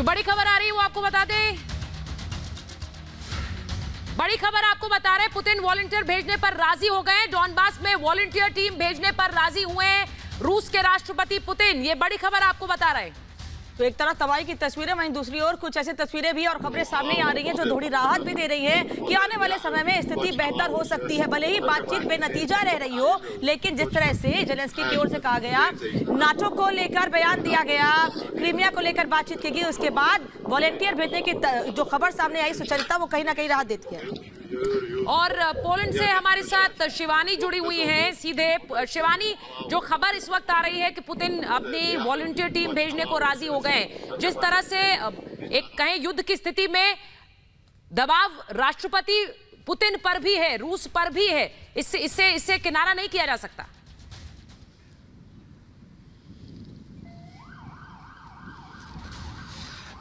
जो बड़ी खबर आ रही है वो आपको बता दें। बड़ी खबर आपको बता रहे हैं, पुतिन वॉलंटियर भेजने पर राजी हो गए। डॉनबास में वॉलंटियर टीम भेजने पर राजी हुए हैं रूस के राष्ट्रपति पुतिन। ये बड़ी खबर आपको बता रहे हैं। तो एक तरफ तबाही की तस्वीरें, वहीं दूसरी ओर कुछ ऐसी तस्वीरें भी और खबरें सामने आ रही हैं जो थोड़ी राहत भी दे रही है कि आने वाले समय में स्थिति बेहतर हो सकती है। भले ही बातचीत बेनतीजा रह रही हो, लेकिन जिस तरह से जेलेंस्की की ओर से कहा गया, नाटो को लेकर बयान दिया गया, क्रीमिया को लेकर बातचीत की गई, उसके बाद वॉलंटियर भेजने की जो खबर सामने आई सुचरिता, वो कहीं ना कहीं राहत देती है। और पोलैंड से हमारे साथ शिवानी जुड़ी हुई हैं सीधे। शिवानी, जो खबर इस वक्त आ रही है कि पुतिन अपनी वॉलंटियर टीम भेजने को राजी हो गए, जिस तरह से एक कहें युद्ध की स्थिति में दबाव राष्ट्रपति पुतिन पर भी है, रूस पर भी है, इससे किनारा नहीं किया जा सकता।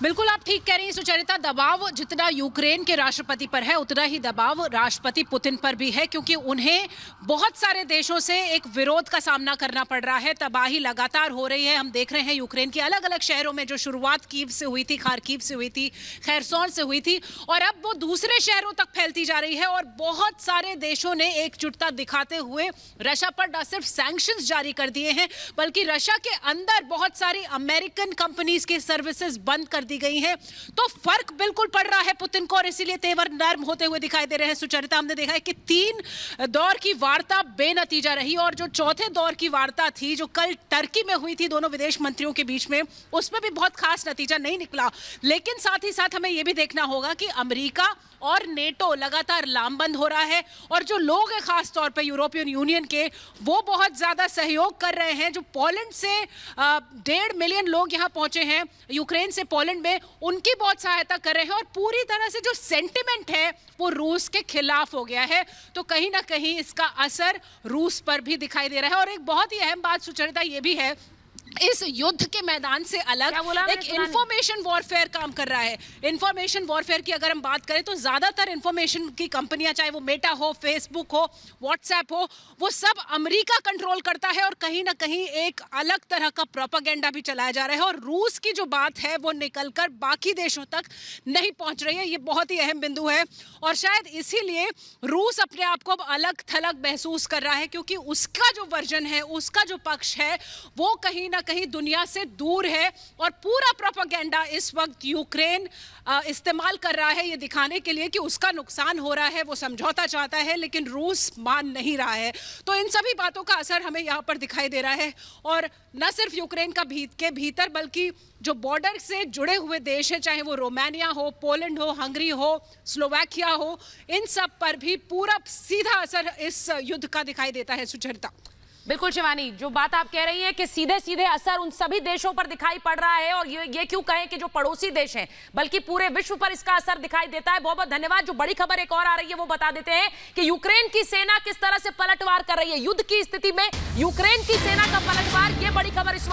बिल्कुल आप ठीक कह रही हैं सुचरिता। दबाव जितना यूक्रेन के राष्ट्रपति पर है, उतना ही दबाव राष्ट्रपति पुतिन पर भी है, क्योंकि उन्हें बहुत सारे देशों से एक विरोध का सामना करना पड़ रहा है। तबाही लगातार हो रही है। हम देख रहे हैं यूक्रेन के अलग अलग शहरों में जो शुरुआत कीव से हुई थी, खार्किव से हुई थी, खैरसोन से हुई थी, और अब वो दूसरे शहरों तक फैलती जा रही है। और बहुत सारे देशों ने एकजुटता दिखाते हुए रशिया पर न सिर्फ सैंक्शंस जारी कर दिए हैं, बल्कि रशिया के अंदर बहुत सारी अमेरिकन कंपनीज की सर्विसेज बंद कर दी गई हैं। तो फर्क बिल्कुल पड़ रहा है पुतिन को, और इसीलिए तेवर नर्म होते हुए दिखाई दे रहे हैं। सुचरिता, हमने देखा है कि 3 दौर की वार्ता बेनतीजा रही, और जो चौथे दौर की वार्ता थी, जो कल टर्की में हुई थी दोनों विदेश मंत्रियों के बीच में, उसमें भी बहुत खास नतीजा नहीं निकला। लेकिन साथ ही साथ हमें यह भी देखना होगा कि अमेरिका और नेटो लगातार लामबंद हो रहा है, और जो लोग हैं खास तौर पे यूरोपियन यूनियन के, वो बहुत ज्यादा सहयोग कर रहे हैं। जो पोलैंड से 1.5 मिलियन लोग यहाँ पहुंचे हैं यूक्रेन से पोलैंड में, उनकी बहुत सहायता कर रहे हैं। और पूरी तरह से जो सेंटिमेंट है वो रूस के खिलाफ हो गया है। तो कहीं ना कहीं इसका असर रूस पर भी दिखाई दे रहा है। और एक बहुत ही अहम बात सुचरिता ये भी है, इस युद्ध के मैदान से अलग एक इंफॉर्मेशन वॉरफेयर काम कर रहा है। इंफॉर्मेशन वॉरफेयर की अगर हम बात करें तो ज्यादातर इंफॉर्मेशन की कंपनियां, चाहे वो मेटा हो, फेसबुक हो, व्हाट्सएप हो, वो सब अमेरिका कंट्रोल करता है। और कहीं ना कहीं एक अलग तरह का प्रोपेगेंडा भी चलाया जा रहा है, और रूस की जो बात है वो निकलकर बाकी देशों तक नहीं पहुंच रही है। ये बहुत ही अहम बिंदु है, और शायद इसीलिए रूस अपने आप को अब अलग थलग महसूस कर रहा है, क्योंकि उसका जो वर्जन है, उसका जो पक्ष है, वो कहीं ना कहीं दुनिया से दूर है। और पूरा प्रोपेगेंडा इस वक्त यूक्रेन इस्तेमाल कर रहा है ये दिखाने के लिए कि उसका नुकसान हो रहा है, वो समझौता चाहता है, लेकिन रूस मान नहीं रहा है। तो इन सभी बातों का असर हमें यहाँ पर दिखाई दे रहा है। और न सिर्फ यूक्रेन का के भीतर, बल्कि जो बॉर्डर से जुड़े हुए देश हैं, चाहे वो रोमानिया हो, पोलैंड हो, हंगरी हो, स्लोवाकिया हो, इन सब पर भी पूरा सीधा असर इस युद्ध का दिखाई देता है। सुचरिता, बिल्कुल शिवानी, जो बात आप कह रही हैं कि सीधे सीधे असर उन सभी देशों पर दिखाई पड़ रहा है, और ये क्यों कहें कि जो पड़ोसी देश हैं, बल्कि पूरे विश्व पर इसका असर दिखाई देता है। बहुत बहुत धन्यवाद। जो बड़ी खबर एक और आ रही है वो बता देते हैं कि यूक्रेन की सेना किस तरह से पलटवार कर रही है। युद्ध की स्थिति में यूक्रेन की सेना का पलटवार, ये बड़ी खबर इस वक्त